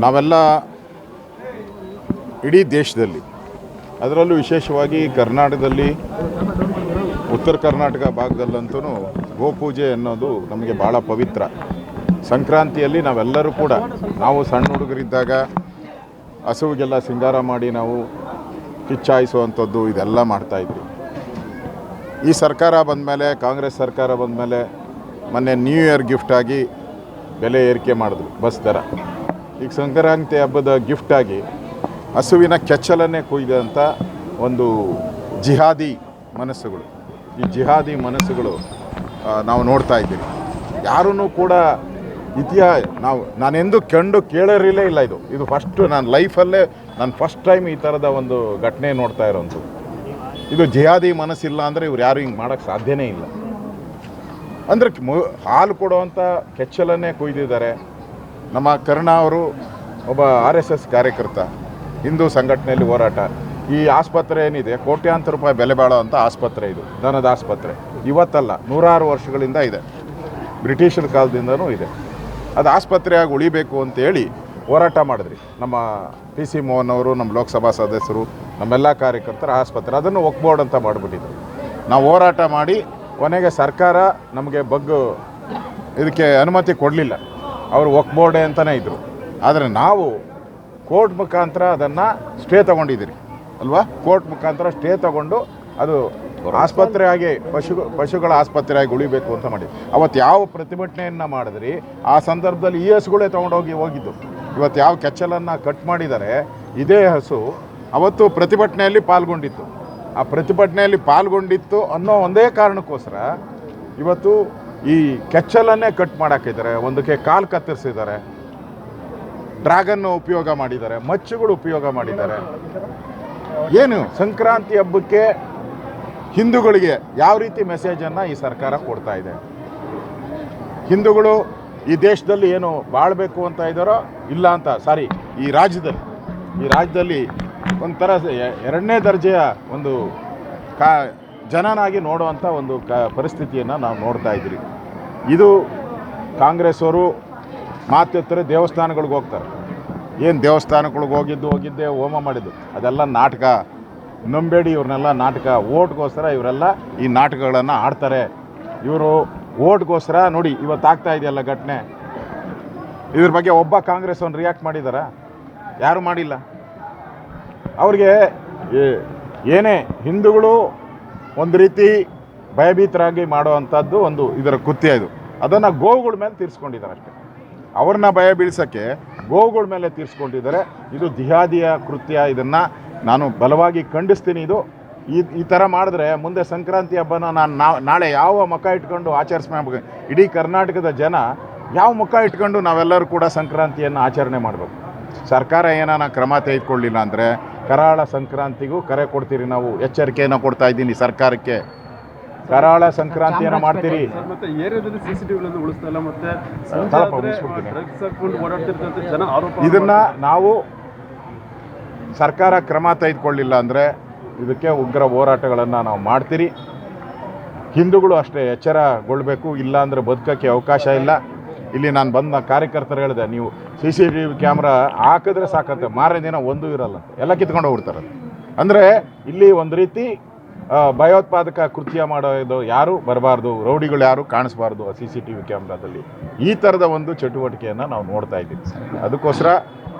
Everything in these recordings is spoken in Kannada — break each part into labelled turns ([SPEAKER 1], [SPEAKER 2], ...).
[SPEAKER 1] ನಾವೆಲ್ಲ ಇಡೀ ದೇಶದಲ್ಲಿ, ಅದರಲ್ಲೂ ವಿಶೇಷವಾಗಿ ಕರ್ನಾಟಕದಲ್ಲಿ, ಉತ್ತರ ಕರ್ನಾಟಕ ಭಾಗದಲ್ಲಂತೂ ಗೋಪೂಜೆ ಅನ್ನೋದು ನಮಗೆ ಭಾಳ ಪವಿತ್ರ. ಸಂಕ್ರಾಂತಿಯಲ್ಲಿ ನಾವೆಲ್ಲರೂ ಕೂಡ, ನಾವು ಸಣ್ಣ ಹುಡುಗರಿದ್ದಾಗ ಹಸುವಿಗೆಲ್ಲ ಸಿಂಗಾರ ಮಾಡಿ ನಾವು ಕಿಚ್ಚಾಯಿಸುವಂಥದ್ದು ಇದೆಲ್ಲ ಮಾಡ್ತಾಯಿದ್ವಿ. ಈ ಸರ್ಕಾರ ಬಂದಮೇಲೆ, ಕಾಂಗ್ರೆಸ್ ಸರ್ಕಾರ ಬಂದಮೇಲೆ ಮೊನ್ನೆ ನ್ಯೂ ಇಯರ್ ಗಿಫ್ಟಾಗಿ ಬೆಲೆ ಏರಿಕೆ ಮಾಡಿದ್ರು, ಬಸ್ ದರ. ಈಗ ಸಂಕ್ರಾಂತಿ ಹಬ್ಬದ ಗಿಫ್ಟಾಗಿ ಹಸುವಿನ ಕೆಚ್ಚಲನ್ನೇ ಕೊಯ್ದಂಥ ಒಂದು ಜಿಹಾದಿ ಮನಸ್ಸುಗಳು, ಈ ಜಿಹಾದಿ ಮನಸ್ಸುಗಳು ನಾವು ನೋಡ್ತಾ ಇದ್ದೀವಿ. ಯಾರೂ ಕೂಡ ನಾನೆಂದು ಕೇಳಿರಲೇ ಇಲ್ಲ. ಇದು ಫಸ್ಟು ನನ್ನ ಲೈಫಲ್ಲೇ ನಾನು ಫಸ್ಟ್ ಟೈಮ್ ಈ ಥರದ ಒಂದು ಘಟನೆ ನೋಡ್ತಾ ಇರೋಂಥದ್ದು. ಇದು ಜಿಹಾದಿ ಮನಸ್ಸಿಲ್ಲ ಅಂದರೆ ಇವ್ರು ಯಾರು ಹಿಂಗೆ ಮಾಡೋಕ್ಕೆ ಸಾಧ್ಯನೇ ಇಲ್ಲ. ಅಂದರೆ ಹಾಲು ಕೊಡುವಂಥ ಕೆಚ್ಚಲನ್ನೇ ಕೊಯ್ದಿದ್ದಾರೆ. ನಮ್ಮ ಕರುಣಾ ಅವರು ಒಬ್ಬ RSS ಕಾರ್ಯಕರ್ತ, ಹಿಂದೂ ಸಂಘಟನೆಯಲ್ಲಿ ಹೋರಾಟ. ಈ ಆಸ್ಪತ್ರೆ ಏನಿದೆ, ಕೋಟ್ಯಾಂತರ ರೂಪಾಯಿ ಬೆಲೆ ಬಾಳುವಂಥ ಆಸ್ಪತ್ರೆ, ಇದು ದನದ ಆಸ್ಪತ್ರೆ. ಇವತ್ತಲ್ಲ, 100 ವರ್ಷಗಳಿಂದ ಇದೆ, ಬ್ರಿಟಿಷರ ಕಾಲದಿಂದನೂ ಇದೆ. ಅದು ಆಸ್ಪತ್ರೆಯಾಗಿ ಉಳಿಬೇಕು ಅಂತೇಳಿ ಹೋರಾಟ ಮಾಡಿದ್ರಿ ನಮ್ಮ PC ಮೋಹನ್ ಅವರು, ನಮ್ಮ ಲೋಕಸಭಾ ಸದಸ್ಯರು, ನಮ್ಮೆಲ್ಲ ಕಾರ್ಯಕರ್ತರ ಆಸ್ಪತ್ರೆ. ಅದನ್ನು ಒಕ್ಬೋರ್ಡ್ ಅಂತ ಮಾಡಿಬಿಟ್ಟಿದ್ರು. ನಾವು ಹೋರಾಟ ಮಾಡಿ ಕೊನೆಗೆ ಸರ್ಕಾರ ನಮಗೆ ಇದಕ್ಕೆ ಅನುಮತಿ ಕೊಡಲಿಲ್ಲ. ಅವರು ಒಕ್ಬೋರ್ಡೆ ಅಂತಲೇ ಇದ್ದರು. ಆದರೆ ನಾವು ಕೋರ್ಟ್ ಮುಖಾಂತರ ಅದನ್ನು ಸ್ಟೇ ತೊಗೊಂಡಿದ್ದೀರಿ ಅಲ್ವಾ? ಕೋರ್ಟ್ ಮುಖಾಂತರ ಸ್ಟೇ ತೊಗೊಂಡು ಅದು ಆಸ್ಪತ್ರೆಯಾಗಿ ಪಶುಗಳ ಆಸ್ಪತ್ರೆಯಾಗಿ ಉಳಿಬೇಕು ಅಂತ ಮಾಡಿ ಅವತ್ತು ಯಾವ ಪ್ರತಿಭಟನೆಯನ್ನು ಮಾಡಿದ್ರಿ, ಆ ಸಂದರ್ಭದಲ್ಲಿ ಈ ಹಸುಗಳೇ ಹೋಗಿದ್ದು. ಇವತ್ತು ಯಾವ ಕೆಚ್ಚಲನ್ನು ಕಟ್ ಮಾಡಿದ್ದಾರೆ, ಇದೇ ಹಸು ಅವತ್ತು ಪ್ರತಿಭಟನೆಯಲ್ಲಿ ಪಾಲ್ಗೊಂಡಿತ್ತು. ಆ ಪ್ರತಿಭಟನೆಯಲ್ಲಿ ಪಾಲ್ಗೊಂಡಿತ್ತು ಅನ್ನೋ ಒಂದೇ ಕಾರಣಕ್ಕೋಸ್ಕರ ಇವತ್ತು ಈ ಕೆಚ್ಚಲನ್ನೇ ಕಟ್ ಮಾಡೋಕ್ಕಿದ್ದಾರೆ. ಒಂದಕ್ಕೆ ಕಾಲು ಕತ್ತರಿಸಿದ್ದಾರೆ, ಡ್ರ್ಯಾಗನ್ನು ಉಪಯೋಗ ಮಾಡಿದ್ದಾರೆ, ಮಚ್ಚುಗಳು ಉಪಯೋಗ ಮಾಡಿದ್ದಾರೆ. ಏನು ಸಂಕ್ರಾಂತಿ ಹಬ್ಬಕ್ಕೆ ಹಿಂದೂಗಳಿಗೆ ಯಾವ ರೀತಿ ಮೆಸೇಜನ್ನು ಈ ಸರ್ಕಾರ ಕೊಡ್ತಾ ಇದೆ? ಹಿಂದೂಗಳು ಈ ದೇಶದಲ್ಲಿ ಏನು ಬಾಳಬೇಕು ಅಂತ ಇದ್ದಾರೋ ಇಲ್ಲ ಅಂತ, ಈ ರಾಜ್ಯದಲ್ಲಿ ಒಂಥರ 2ನೇ ದರ್ಜೆಯ ಒಂದು ಜನನಾಗಿ ನೋಡುವಂಥ ಒಂದು ಪರಿಸ್ಥಿತಿಯನ್ನು ನಾವು ನೋಡ್ತಾ ಇದ್ದೀರಿ. ಇದು ಕಾಂಗ್ರೆಸ್ ಅವರು ಮಾತೆತ್ತರೆ ದೇವಸ್ಥಾನಗಳಿಗೆ ಹೋಗ್ತಾರೆ. ಏನು ದೇವಸ್ಥಾನಗಳಿಗೆ ಹೋಗಿದ್ದೆ ಹೋಮ ಮಾಡಿದ್ದು ಅದೆಲ್ಲ ನಾಟಕ. ನಂಬೇಡಿ ಇವ್ರನ್ನೆಲ್ಲ ನಾಟಕ. ಓಟ್ಗೋಸ್ಕರ ಇವರೆಲ್ಲ ಈ ನಾಟಕಗಳನ್ನು ಆಡ್ತಾರೆ. ಇವರು ಓಟ್ಗೋಸ್ಕರ ನೋಡಿ ಇವತ್ತು ಆಗ್ತಾ ಇದೆಯಲ್ಲ ಘಟನೆ. ಇದ್ರ ಬಗ್ಗೆ ಒಬ್ಬ ಕಾಂಗ್ರೆಸ್ ಅವ್ನು ರಿಯಾಕ್ಟ್ ಮಾಡಿದಾರ? ಯಾರು ಮಾಡಿಲ್ಲ. ಅವ್ರಿಗೆ ಏನೇ ಹಿಂದೂಗಳು ಒಂದು ರೀತಿ ಭಯಭೀತರಾಗಿ ಮಾಡುವಂಥದ್ದು ಒಂದು ಇದರ ಕೃತ್ಯ. ಇದು ಅದನ್ನು ಗೋವುಗಳ ಮೇಲೆ ತೀರಿಸ್ಕೊಂಡಿದ್ದಾರೆ ಅಷ್ಟೇ. ಅವ್ರನ್ನ ಭಯ ಬೀಳ್ಸೋಕ್ಕೆ ಗೋವುಗಳ ಮೇಲೆ ತೀರಿಸ್ಕೊಂಡಿದ್ದಾರೆ. ಇದು ಜಿಹಾದಿಯ ಕೃತ್ಯ. ಇದನ್ನು ನಾನು ಬಲವಾಗಿ ಖಂಡಿಸ್ತೀನಿ. ಈ ಥರ ಮಾಡಿದ್ರೆ ಮುಂದೆ ಸಂಕ್ರಾಂತಿ ಹಬ್ಬನ ನಾಳೆ ಯಾವ ಮುಖ ಇಟ್ಕೊಂಡು ಆಚರಿಸ್ಬೇಕು? ಇಡೀ ಕರ್ನಾಟಕದ ಜನ ಯಾವ ಮುಖ ಇಟ್ಕೊಂಡು ನಾವೆಲ್ಲರೂ ಕೂಡ ಸಂಕ್ರಾಂತಿಯನ್ನು ಆಚರಣೆ ಮಾಡಬೇಕು? ಸರ್ಕಾರ ಏನಾನ ಕ್ರಮ ತೆಗೆದುಕೊಳ್ಳಿಲ್ಲ ಅಂದರೆ ಕರಾಳ ಸಂಕ್ರಾಂತಿಗೂ ಕರೆ ಕೊಡ್ತೀರಿ. ನಾವು ಎಚ್ಚರಿಕೆಯನ್ನು ಕೊಡ್ತಾ ಇದ್ದೀನಿ ಸರ್ಕಾರಕ್ಕೆ. ಕರಾಳ ಸಂಕ್ರಾಂತಿಯನ್ನು ಮಾಡ್ತೀರಿ. ಇದನ್ನು ನಾವು ಸರ್ಕಾರ ಕ್ರಮ ತೆಗೆದುಕೊಳ್ಳಿಲ್ಲ ಅಂದರೆ ಇದಕ್ಕೆ ಉಗ್ರ ಹೋರಾಟಗಳನ್ನು ನಾವು ಮಾಡ್ತೀರಿ. ಹಿಂದೂಗಳು ಅಷ್ಟೇ ಎಚ್ಚರಗೊಳ್ಬೇಕು. ಇಲ್ಲ ಅಂದರೆ ಬದುಕೋಕ್ಕೆ ಅವಕಾಶ ಇಲ್ಲ. ಇಲ್ಲಿ ನಾನು ಬಂದ ಕಾರ್ಯಕರ್ತರು ಹೇಳಿದೆ, ನೀವು CCTV ಕ್ಯಾಮ್ರಾ ಹಾಕಿದ್ರೆ ಸಾಕತ್ತೆ, ಮಾರನೇ ದಿನ ಒಂದೂ ಇರಲ್ಲ, ಎಲ್ಲ ಕಿತ್ಕೊಂಡು ಹೋಗ್ಬಿಡ್ತಾರೆ. ಅಂದರೆ ಇಲ್ಲಿ ಒಂದು ರೀತಿ ಭಯೋತ್ಪಾದಕ ಕೃತ್ಯ ಮಾಡೋದು ಯಾರು ಬರಬಾರ್ದು, ರೌಡಿಗಳು ಯಾರು ಕಾಣಿಸ್ಬಾರ್ದು ಆ CCTV ಕ್ಯಾಮ್ರಾದಲ್ಲಿ. ಈ ಥರದ ಒಂದು ಚಟುವಟಿಕೆಯನ್ನು ನಾವು ನೋಡ್ತಾ ಇದ್ದೀವಿ. ಅದಕ್ಕೋಸ್ಕರ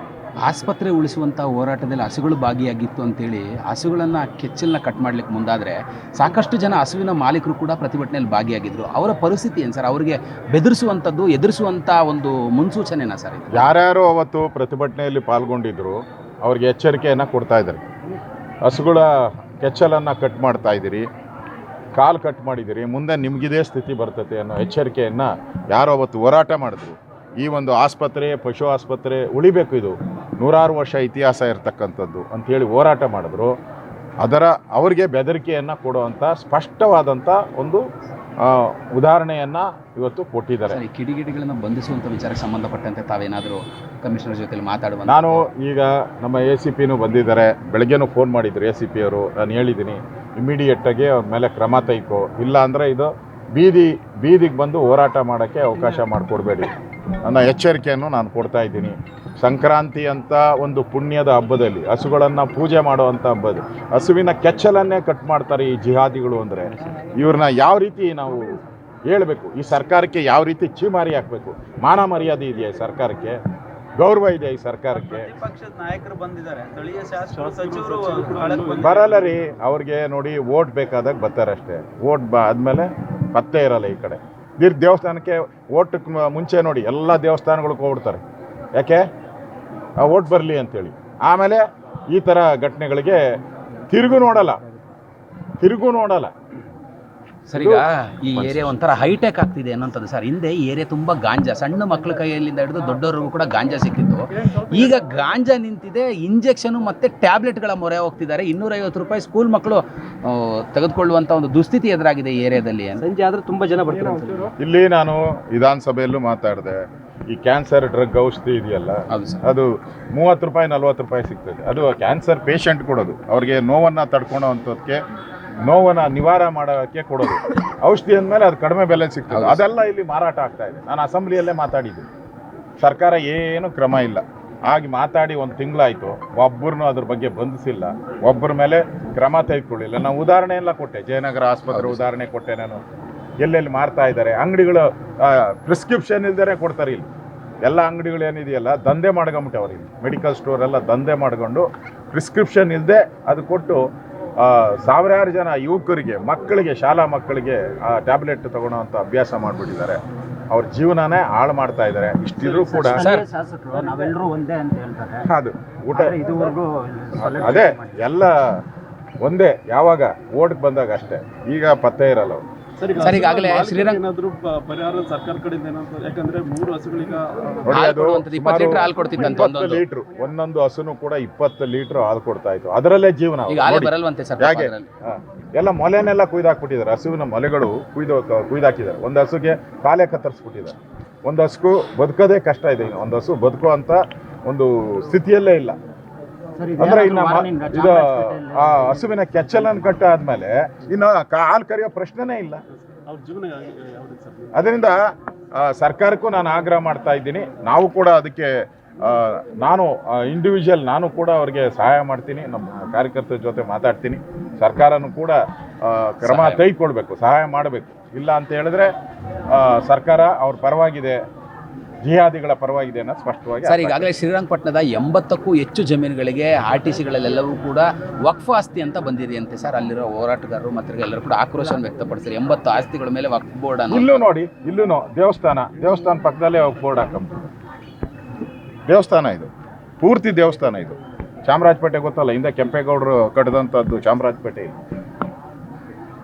[SPEAKER 2] ಆಸ್ಪತ್ರೆ ಉಳಿಸುವಂಥ ಹೋರಾಟದಲ್ಲಿ ಹಸುಗಳು ಭಾಗಿಯಾಗಿತ್ತು ಅಂತೇಳಿ ಹಸುಗಳನ್ನು ಕೆಚ್ಚಲನ್ನ ಕಟ್ ಮಾಡಲಿಕ್ಕೆ ಮುಂದಾದರೆ ಸಾಕಷ್ಟು ಜನ ಹಸುವಿನ ಮಾಲೀಕರು ಕೂಡ ಪ್ರತಿಭಟನೆಯಲ್ಲಿ ಭಾಗಿಯಾಗಿದ್ದರು. ಅವರ ಪರಿಸ್ಥಿತಿ ಏನು ಸರ್? ಅವರಿಗೆ ಬೆದರಿಸುವಂಥದ್ದು, ಎದುರಿಸುವಂಥ ಒಂದು ಮುನ್ಸೂಚನೆನಾ ಸರ್?
[SPEAKER 1] ಯಾರ್ಯಾರು ಅವತ್ತು ಪ್ರತಿಭಟನೆಯಲ್ಲಿ ಪಾಲ್ಗೊಂಡಿದ್ರು ಅವ್ರಿಗೆ ಎಚ್ಚರಿಕೆಯನ್ನು ಕೊಡ್ತಾ ಇದ್ದಾರೆ. ಹಸುಗಳ ಕೆಚ್ಚಲನ್ನು ಕಟ್ ಮಾಡ್ತಾ ಇದ್ದೀರಿ, ಕಾಲು ಕಟ್ ಮಾಡಿದ್ದೀರಿ, ಮುಂದೆ ನಿಮಗಿದೇ ಸ್ಥಿತಿ ಬರ್ತದೆ ಅನ್ನೋ ಎಚ್ಚರಿಕೆಯನ್ನು ಯಾರು ಅವತ್ತು ಹೋರಾಟ ಮಾಡಿದ್ರು. ಈ ಒಂದು ಆಸ್ಪತ್ರೆ, ಪಶು ಆಸ್ಪತ್ರೆ ಉಳಿಬೇಕು, ಇದು 100 ವರ್ಷ ಇತಿಹಾಸ ಇರತಕ್ಕಂಥದ್ದು ಅಂಥೇಳಿ ಹೋರಾಟ ಮಾಡಿದ್ರು. ಅವರಿಗೆ ಬೆದರಿಕೆಯನ್ನು ಕೊಡುವಂಥ ಸ್ಪಷ್ಟವಾದಂಥ ಒಂದು ಉದಾಹರಣೆಯನ್ನು ಇವತ್ತು ಕೊಟ್ಟಿದ್ದಾರೆ.
[SPEAKER 2] ಕಿಡಿಗೇಡಿಗಳನ್ನು ಬಂಧಿಸುವಂಥ ವಿಚಾರಕ್ಕೆ ಸಂಬಂಧಪಟ್ಟಂತೆ ತಾವೇನಾದರೂ ಕಮಿಷನರ್ ಜೊತೆಲಿ ಮಾತಾಡುವ?
[SPEAKER 1] ನಾನು ಈಗ ನಮ್ಮ ACPನೂ ಬಂದಿದ್ದಾರೆ, ಬೆಳಗ್ಗೆನೂ ಫೋನ್ ಮಾಡಿದ್ರು ACP ಅವರು. ನಾನು ಹೇಳಿದ್ದೀನಿ ಇಮಿಡಿಯೇಟಾಗಿ ಅವ್ರ ಮೇಲೆ ಕ್ರಮ ತೆಗೆದುಕೋ, ಇಲ್ಲ ಅಂದರೆ ಇದು ಬೀದಿಗೆ ಬಂದು ಹೋರಾಟ ಮಾಡೋಕ್ಕೆ ಅವಕಾಶ ಮಾಡಿಕೊಡ್ಬೇಡಿ. ಅನ್ನೋ ಎಚ್ಚರಿಕೆಯನ್ನು ನಾನು ಕೊಡ್ತಾ ಇದ್ದೀನಿ. ಸಂಕ್ರಾಂತಿ ಅಂತ ಒಂದು ಪುಣ್ಯದ ಹಬ್ಬದಲ್ಲಿ ಹಸುಗಳನ್ನು ಪೂಜೆ ಮಾಡುವಂಥ ಹಬ್ಬದ ಹಸುವಿನ ಕೆಚ್ಚಲನ್ನೇ ಕಟ್ ಮಾಡ್ತಾರೆ ಈ ಜಿಹಾದಿಗಳು. ಅಂದರೆ ಇವ್ರನ್ನ ಯಾವ ರೀತಿ ನಾವು ಹೇಳಬೇಕು? ಈ ಸರ್ಕಾರಕ್ಕೆ ಯಾವ ರೀತಿ ಚೀಮಾರಿ ಹಾಕಬೇಕು? ಮಾನ ಮರ್ಯಾದೆ ಇದೆಯಾ ಈ ಸರ್ಕಾರಕ್ಕೆ? ಗೌರವ ಇದೆ ಈ ಸರ್ಕಾರಕ್ಕೆ?
[SPEAKER 3] ಪಕ್ಷದ ನಾಯಕರು ಬಂದಿದ್ದಾರೆ, ಸ್ಥಳೀಯ ಶಾಸಕರು ಸಚಿವರು
[SPEAKER 1] ಬರಲ್ಲ ರೀ. ಅವ್ರಿಗೆ ನೋಡಿ ಓಟ್ ಬೇಕಾದಾಗ ಬರ್ತಾರಷ್ಟೇ. ಓಟ್ ಆದಮೇಲೆ ಪತ್ತೆ ಇರಲ್ಲ ಈ ಕಡೆ. ದೇವಸ್ಥಾನಕ್ಕೆ ಓಟಕ್ಕೆ ಮುಂಚೆ ನೋಡಿ ಎಲ್ಲ ದೇವಸ್ಥಾನಗಳಿಗೆ ಹೋಗ್ಬಿಡ್ತಾರೆ. ಯಾಕೆ? ಆ ಓಟ್ ಬರಲಿ ಅಂತೇಳಿ. ಆಮೇಲೆ ಈ ಥರ ಘಟನೆಗಳಿಗೆ ತಿರುಗು ನೋಡಲ್ಲ.
[SPEAKER 2] ಸರ್, ಈಗ ಈ ಏರಿಯಾ ಒಂಥರ ಹೈಟೆಕ್ ಆಗ್ತಿದೆ ಅನ್ನೋಂಥದ್ದು ಸರ್. ಹಿಂದೆ ಈ ಏರಿಯಾ ತುಂಬ ಗಾಂಜಾ, ಸಣ್ಣ ಮಕ್ಕಳ ಕೈಯಲ್ಲಿಂದ ಹಿಡಿದು ದೊಡ್ಡವರಿಗೂ ಕೂಡ ಗಾಂಜಾ ಸಿಕ್ಕಿತ್ತು. ಈಗ ಗಾಂಜಾ ನಿಂತಿದೆ, ಇಂಜೆಕ್ಷನು ಮತ್ತು ಟ್ಯಾಬ್ಲೆಟ್ಗಳ ಮೊರೆ ಹೋಗ್ತಿದ್ದಾರೆ. 250 ರೂಪಾಯಿ ಸ್ಕೂಲ್ ಮಕ್ಕಳು ತೆಗೆದುಕೊಳ್ಳುವಂಥ ಒಂದು ದುಸ್ಥಿತಿ ಎದುರಾಗಿದೆ ಈ ಏರಿಯಾದಲ್ಲಿ.
[SPEAKER 3] ಸಂಜೆ ಆದರೆ ತುಂಬ ಜನ ಬರ್ತಾರೆ.
[SPEAKER 1] ಇಲ್ಲಿ ನಾನು ವಿಧಾನಸಭೆಯಲ್ಲೂ ಮಾತಾಡಿದೆ. ಈ ಕ್ಯಾನ್ಸರ್ ಡ್ರಗ್ ಔಷಧಿ ಇದೆಯಲ್ಲ, ಅದು 30 ರೂಪಾಯಿ 40 ರೂಪಾಯಿ ಸಿಗ್ತದೆ. ಅದು ಕ್ಯಾನ್ಸರ್ ಪೇಷಂಟ್ ಕೊಡೋದು, ಅವ್ರಿಗೆ ನೋವನ್ನು ತಡ್ಕೊಳೋ ಅಂಥದ್ದಕ್ಕೆ, ನೋವನ್ನು ನಿವಾರ ಮಾಡೋಕ್ಕೆ ಕೊಡೋದು. ಔಷಧಿ ಅಂದಮೇಲೆ ಅದು ಕಡಿಮೆ ಬೆಲೆ ಸಿಗ್ತದೆ. ಅದೆಲ್ಲ ಇಲ್ಲಿ ಮಾರಾಟ ಆಗ್ತಾ ಇದೆ. ನಾನು ಅಸೆಂಬ್ಲಿಯಲ್ಲೇ ಮಾತಾಡಿದ್ದೀನಿ. ಸರ್ಕಾರ ಏನು ಕ್ರಮ ಇಲ್ಲ. ಆಗಿ ಮಾತಾಡಿ 1 ತಿಂಗಳಾಯಿತು, ಒಬ್ಬರನ್ನೂ ಅದ್ರ ಬಗ್ಗೆ ಬಂಧಿಸಿಲ್ಲ, ಒಬ್ಬರ ಮೇಲೆ ಕ್ರಮ ತೆಗೆದುಕೊಳ್ಳಿಲ್ಲ. ನಾನು ಉದಾಹರಣೆ ಎಲ್ಲ ಕೊಟ್ಟೆ. ಜಯನಗರ ಆಸ್ಪತ್ರೆ ಉದಾಹರಣೆ ಕೊಟ್ಟೆ ನಾನು. ಎಲ್ಲೆಲ್ಲಿ ಮಾರ್ತಾ ಇದ್ದಾರೆ. ಅಂಗಡಿಗಳು ಪ್ರಿಸ್ಕ್ರಿಪ್ಷನ್ ಇಲ್ದೇ ಕೊಡ್ತಾರೆ. ಇಲ್ಲಿ ಎಲ್ಲ ಅಂಗಡಿಗಳು ಏನಿದೆಯಲ್ಲ ದಂಧೆ ಮಾಡ್ಕೊಂಬಿಟ್ಟವ್ರು. ಇಲ್ಲಿ ಮೆಡಿಕಲ್ ಸ್ಟೋರ್ ಎಲ್ಲ ದಂಧೆ ಮಾಡ್ಕೊಂಡು ಪ್ರಿಸ್ಕ್ರಿಪ್ಷನ್ ಇಲ್ಲದೆ ಅದು ಕೊಟ್ಟು ಸಾವಿರಾರು ಜನ ಯುವಕರಿಗೆ, ಮಕ್ಕಳಿಗೆ, ಶಾಲಾ ಮಕ್ಕಳಿಗೆ ಆ ಟ್ಯಾಬ್ಲೆಟ್ ತಗೊಳ್ಳೋವಂಥ ಅಭ್ಯಾಸ ಮಾಡಿಬಿಟ್ಟಿದ್ದಾರೆ. ಅವ್ರ ಜೀವನನೇ ಹಾಳು ಮಾಡ್ತಾ ಇದ್ದಾರೆ. ಇಷ್ಟಿದ್ರು ಕೂಡ
[SPEAKER 3] ಶಾಸಕರು ನಾವೆಲ್ಲರೂ ಒಂದೇ ಅಂತ ಹೇಳ್ತಾರೆ.
[SPEAKER 1] ಅದು ಊಟ
[SPEAKER 3] ಇದುವರೆಗೂ
[SPEAKER 1] ಅದೇ ಎಲ್ಲ ಒಂದೇ. ಯಾವಾಗ ಓಟ್ಗೆ ಬಂದಾಗ ಅಷ್ಟೇ. ಈಗ ಪತ್ತೆ ಇರಲ್ಲ ಅವ್ರು.
[SPEAKER 2] ಸರ್, ಈಗಾಗಲೇ ಶ್ರೀರಂಗ
[SPEAKER 4] ಏನಾದರೂ ಪರಿಹಾರ ಸರ್ಕಾರ ಕಡೆಯಿಂದ ಏನಾದ್ರು? ಯಾಕಂದ್ರೆ 3 ಹಸುಗಳಿಗೆ
[SPEAKER 1] ನೋಡಿ, ಅದು
[SPEAKER 2] 20 ಲೀಟರ್ ಹಾಲು ಕೊಡ್ತಿತ್ತಂತೆ.
[SPEAKER 1] 20 ಲೀಟ್ರು, ಒಂದೊಂದು ಹಸುನು ಕೂಡ 20 ಲೀಟ್ರ್ ಹಾಲು ಕೊಡ್ತಾ ಇತ್ತು. ಅದರಲ್ಲೇ ಜೀವನ.
[SPEAKER 2] ಈಗ ಹಾಲೇ ಬರಲ್ವಂತೆ ಸರ್.
[SPEAKER 1] ಹೇಗೆ? ಎಲ್ಲ ಮೊಲೆನೆಲ್ಲ ಕುಯ್ದಾಕ್ಬಿಟ್ಟಿದ್ದಾರೆ. ಹಸುವಿನ ಮೊಲೆಗಳು ಕುಯ್ದಾಕಿದ್ದಾರೆ. ಒಂದು ಹಸುಗೆ ಕಾಲೇ ಕತ್ತರಿಸ್ಬಿಟ್ಟಿದ್ದಾರೆ. ಒಂದು ಹಸು ಬದುಕೋದೇ ಕಷ್ಟ ಇದೆ. ಇನ್ನು ಒಂದು ಹಸು ಬದುಕೋ ಅಂತ ಒಂದು ಸ್ಥಿತಿಯಲ್ಲೇ ಇಲ್ಲ. ಅಂದ್ರೆ ಇನ್ನು ಇದು ಆ ಹಸುವಿನ ಕೆಚ್ಚಲನ್ನು ಕಟ್ಟಾದ್ಮೇಲೆ ಇನ್ನು ಹಾಲು ಕರೆಯೋ ಪ್ರಶ್ನೆನೇ ಇಲ್ಲ.
[SPEAKER 4] ಅವ್ರ ಜೀವನ ಯಾವ್ದು ಸರ್?
[SPEAKER 1] ಅದರಿಂದ ಸರ್ಕಾರಕ್ಕೂ ನಾನು ಆಗ್ರಹ ಮಾಡ್ತಾ ಇದ್ದೀನಿ. ನಾವು ಕೂಡ ಅದಕ್ಕೆ ನಾನು ಇಂಡಿವಿಜುವಲ್ ನಾನು ಕೂಡ ಅವ್ರಿಗೆ ಸಹಾಯ ಮಾಡ್ತೀನಿ. ನಮ್ಮ ಕಾರ್ಯಕರ್ತರ ಜೊತೆ ಮಾತಾಡ್ತೀನಿ. ಸರ್ಕಾರನೂ ಕೂಡ ಕ್ರಮ ತೆಗೆದುಕೊಳ್ಬೇಕು, ಸಹಾಯ ಮಾಡಬೇಕು. ಇಲ್ಲ ಅಂತ ಹೇಳಿದ್ರೆ ಸರ್ಕಾರ ಅವ್ರ ಪರವಾಗಿದೆ, ಜಿಹಾದಿಗಳ ಪರವಾಗಿದೆ ಅನ್ನೋದು ಸ್ಪಷ್ಟವಾಗಿ.
[SPEAKER 2] ಸರ್, ಈಗಾಗಲೇ ಶ್ರೀರಂಗಪಟ್ಟಣದ 80ಕ್ಕೂ ಹೆಚ್ಚು ಜಮೀನುಗಳಿಗೆ RTCಗಳಲ್ಲೆಲ್ಲವೂ ಕೂಡ ವಕ್ಫ್ ಆಸ್ತಿ ಅಂತ ಬಂದಿದೆಯಂತೆ ಸರ್. ಅಲ್ಲಿರೋ ಹೋರಾಟಗಾರರು ಮತ್ತು ಎಲ್ಲರೂ ಕೂಡ ಆಕ್ರೋಶವನ್ನು ವ್ಯಕ್ತಪಡಿಸಿದ್ದಾರೆ. 80 ಆಸ್ತಿಗಳ ಮೇಲೆ ವಕ್ಫ್ ಬೋರ್ಡ್ ಅನ್ನು.
[SPEAKER 1] ಇಲ್ಲೂ ನೋಡಿ, ಇಲ್ಲೂ ದೇವಸ್ಥಾನ ಪಕ್ಕದಲ್ಲೇ ವಕ್ಫ್ ಬೋರ್ಡ್ ಹಾಕಂಬ. ದೇವಸ್ಥಾನ ಇದು, ಪೂರ್ತಿ ದೇವಸ್ಥಾನ ಇದು. ಚಾಮರಾಜಪೇಟೆ ಗೊತ್ತಲ್ಲ, ಹಿಂದೆ ಕೆಂಪೇಗೌಡರು ಕಟ್ಟಿದಂಥದ್ದು ಚಾಮರಾಜಪೇಟೆ.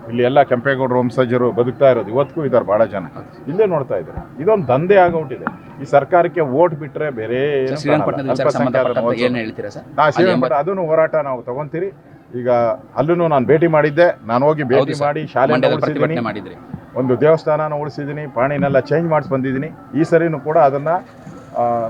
[SPEAKER 1] ಇಲ್ಲಿ ಎಲ್ಲ ಕೆಂಪೇಗೌಡರು ವಂಶಜರು ಬದುಕ್ತಾ ಇರೋದು ಇವತ್ತಿಗೂ ಇದ್ದಾರೆ ಭಾಳ ಜನ. ಇಲ್ಲೇ ನೋಡ್ತಾ ಇದ್ದಾರೆ. ಇದೊಂದು ದಂಧೆ ಆಗೋಗ್ಬಿಟ್ಟಿದೆ. ಈ ಸರ್ಕಾರಕ್ಕೆ ಓಟ್ ಬಿಟ್ಟರೆ ಬೇರೆ ಅದನ್ನು ಹೋರಾಟ ನಾವು ತಗೊಂತೀರಿ. ಈಗ ಅಲ್ಲೂ ನಾನು ಭೇಟಿ ಮಾಡಿದ್ದೆ. ನಾನು ಹೋಗಿ ಭೇಟಿ ಮಾಡಿ ಶಾಲೆ ಉಳಿಸಿದ್ದೀನಿ, ಒಂದು ದೇವಸ್ಥಾನನ ಉಳಿಸಿದ್ದೀನಿ, ಪಾಣಿನೆಲ್ಲ ಚೇಂಜ್ ಮಾಡಿಸಿ ಬಂದಿದ್ದೀನಿ. ಈ ಸರಿನೂ ಕೂಡ ಅದನ್ನು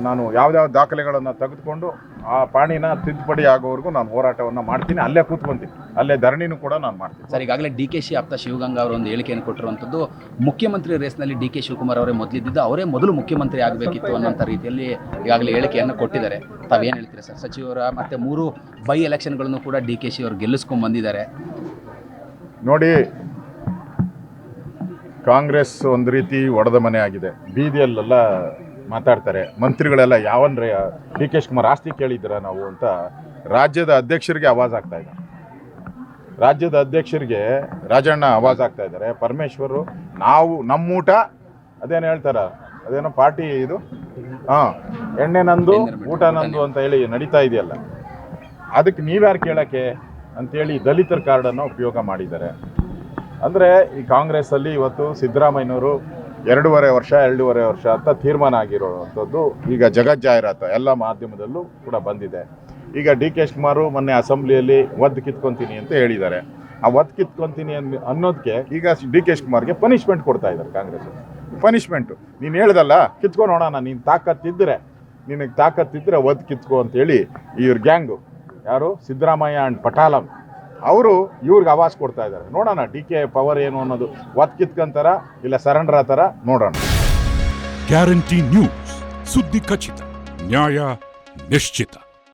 [SPEAKER 1] ನಾನು ಯಾವ್ದಾವ ದಾಖಲೆಗಳನ್ನು ತೆಗೆದುಕೊಂಡು ಆ ಪಾಣಿನ ತಿದ್ದುಪಡಿ ಆಗೋವರೆಗೂ ನಾನು ಹೋರಾಟವನ್ನು ಮಾಡ್ತೀನಿ. ಅಲ್ಲೇ ಕೂತ್ಕೊಂತೀನಿ, ಅಲ್ಲೇ ಧರಣಿನೂ ಕೂಡ ನಾನು ಮಾಡ್ತೀನಿ.
[SPEAKER 2] ಸರ್, ಈಗಾಗಲೇ DKಶಿ ಆಪ್ತ ಶಿವಗಂಗಾ ಅವರು ಒಂದು ಹೇಳಿಕೆಯನ್ನು ಕೊಟ್ಟಿರುವಂಥದ್ದು, ಮುಖ್ಯಮಂತ್ರಿ ರೇಸ್ನಲ್ಲಿ DK ಶಿವಕುಮಾರ್ ಅವರೇ ಮೊದಲಿದ್ದಿದ್ದು, ಅವರೇ ಮೊದಲು ಮುಖ್ಯಮಂತ್ರಿ ಆಗಬೇಕಿತ್ತು ಅನ್ನೋಂಥ ರೀತಿಯಲ್ಲಿ ಈಗಾಗಲೇ ಹೇಳಿಕೆಯನ್ನು ಕೊಟ್ಟಿದ್ದಾರೆ. ತಾವೇನು ಹೇಳ್ತೀರಾ ಸರ್? ಸಚಿವರ ಮತ್ತು 3 ಬೈ ಎಲೆಕ್ಷನ್ಗಳನ್ನು ಕೂಡ DKಶಿ ಅವರು ಗೆಲ್ಲಿಸ್ಕೊಂಡು ಬಂದಿದ್ದಾರೆ.
[SPEAKER 1] ನೋಡಿ, ಕಾಂಗ್ರೆಸ್ ಒಂದು ರೀತಿ ಒಡೆದ ಮನೆ ಆಗಿದೆ. ಬೀದಿಯಲ್ಲೆಲ್ಲ ಮಾತಾಡ್ತಾರೆ ಮಂತ್ರಿಗಳೆಲ್ಲ. ಯಾವನ್ರೆ DK ಶಿವಕುಮಾರ್ ಆಸ್ತಿ ಕೇಳಿದ್ದೀರ ನಾವು ಅಂತ ರಾಜ್ಯದ ಅಧ್ಯಕ್ಷರಿಗೆ ಆವಾಜ್ ಆಗ್ತಾ ಇದ್ದಾರೆ. ರಾಜ್ಯದ ಅಧ್ಯಕ್ಷರಿಗೆ ರಾಜಣ್ಣ ಆವಾಜ್ ಆಗ್ತಾ ಇದ್ದಾರೆ. ಪರಮೇಶ್ವರು ನಾವು ನಮ್ಮೂಟ ಅದೇನು ಹೇಳ್ತಾರ, ಅದೇನೋ ಪಾರ್ಟಿ ಇದು ಎಣ್ಣೆ ನಂದು ಊಟ ನಂದು ಅಂತ ಹೇಳಿ ನಡೀತಾ ಇದೆಯಲ್ಲ, ಅದಕ್ಕೆ ನೀವ್ಯಾರು ಕೇಳೋಕ್ಕೆ ಅಂಥೇಳಿ ದಲಿತರ ಕಾರ್ಡನ್ನು ಉಪಯೋಗ ಮಾಡಿದ್ದಾರೆ. ಅಂದರೆ ಈ ಕಾಂಗ್ರೆಸ್ಸಲ್ಲಿ ಇವತ್ತು ಸಿದ್ದರಾಮಯ್ಯನವರು 2.5 ವರ್ಷ ಅಂತ ತೀರ್ಮಾನ ಆಗಿರೋವಂಥದ್ದು ಈಗ ಜಗಜ್ಜಾಹಿರಾತು ಎಲ್ಲ ಮಾಧ್ಯಮದಲ್ಲೂ ಕೂಡ ಬಂದಿದೆ. ಈಗ DK ಶಿವಕುಮಾರ್ ಮೊನ್ನೆ ಅಸೆಂಬ್ಲಿಯಲ್ಲಿ ಒದ್ದು ಕಿತ್ಕೊತೀನಿ ಅಂತ ಹೇಳಿದ್ದಾರೆ. ಆ ಒದ್ದು ಕಿತ್ಕೊತೀನಿ ಅನ್ನೋದಕ್ಕೆ ಈಗ DK ಶಿವಕುಮಾರ್ಗೆ ಪನಿಷ್ಮೆಂಟ್ ಕೊಡ್ತಾ ಇದ್ದಾರೆ ಕಾಂಗ್ರೆಸ್. ಪನಿಷ್ಮೆಂಟು ನೀನು ಹೇಳ್ದಲ್ಲ, ಕಿತ್ಕೊ ನೋಡೋಣ, ನೀನು ನಿನಗೆ ತಾಕತ್ತಿದ್ರೆ ಒದ್ದು ಕಿತ್ಕೊ ಅಂತೇಳಿ ಇವ್ರ ಗ್ಯಾಂಗು ಯಾರು ಸಿದ್ದರಾಮಯ್ಯ ಆ್ಯಂಡ್ ಪಟಾಲಂ ಅವರು ಇವ್ರಿಗೆ ಆವಾಜ್ ಕೊಡ್ತಾ ಇದ್ದಾರೆ. ನೋಡೋಣ DK ಪವರ್ ಏನು ಅನ್ನೋದು. ಒತ್ತು ಕಿತ್ಕೊಂತಾರ ಇಲ್ಲ ಸರೆಂಡರ್ ಆತಾರ ನೋಡೋಣ.
[SPEAKER 5] Guarantee news. ಸುದ್ದಿ ಖಚಿತ, ನ್ಯಾಯ ನಿಶ್ಚಿತ.